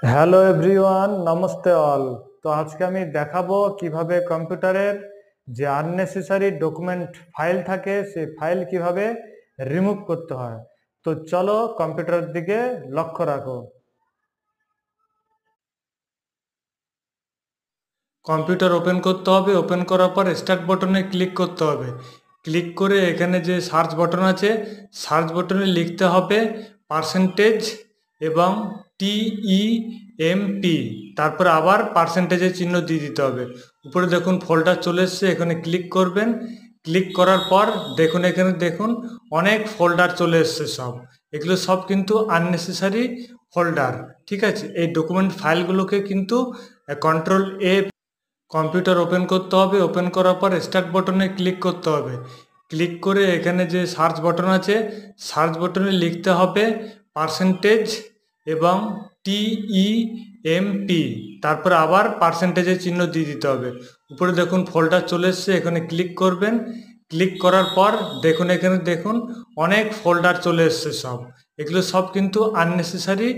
Hello everyone, namaste all. তো আজকে আমি দেখাবো কিভাবে কম্পিউটারের যে আননেসেসারি ডকুমেন্ট ফাইল থাকে সেই ফাইল কিভাবে রিমুভ করতে হয়। তো চলো কম্পিউটারের দিকে লক্ষ্য রাখো। কম্পিউটার ওপেন করতে হবে, ওপেন করার পর স্টার্ট বাটনে ক্লিক করতে হবে। ক্লিক করে এখানে যে সার্চ বাটন আছে, সার্চ বাটনে লিখতে হবে পার্সেন্টেজ এবং TEMP, তারপরে আবার পার্সেন্টেজের চিহ্ন দিয়ে দিতে হবে। উপরে দেখুন ফোল্ডার চলে এসছে, এখানে ক্লিক করবেন। ক্লিক করার পর দেখুন এখানে দেখুন অনেক ফোল্ডার চলে এসছে সব। এগুলো সব কিন্তু আননেসেসারি ফোল্ডার। ঠিক আছে, এই ডকুমেন্ট ফাইলগুলোকে কিন্তু কন্ট্রোল A, কম্পিউটার ওপেন করতে হবে, ওপেন করার পর স্টার্ট বাটনে ক্লিক করতে হবে। ক্লিক করে এখানে যে সার্চ বাটন আছে, সার্চ বাটনে লিখতে হবে পার্সেন্টেজ এবং TEMP, তারপরে আবার পার্সেন্টেজের চিহ্ন দিয়ে দিতে হবে। উপরে দেখুন ফোল্ডার চলে এসছে, এখানে ক্লিক করবেন। ক্লিক করার পর দেখুন এখানে দেখুন অনেক ফোল্ডার চলে এসছে সব। এগুলো সব কিন্তু আননেসেসারি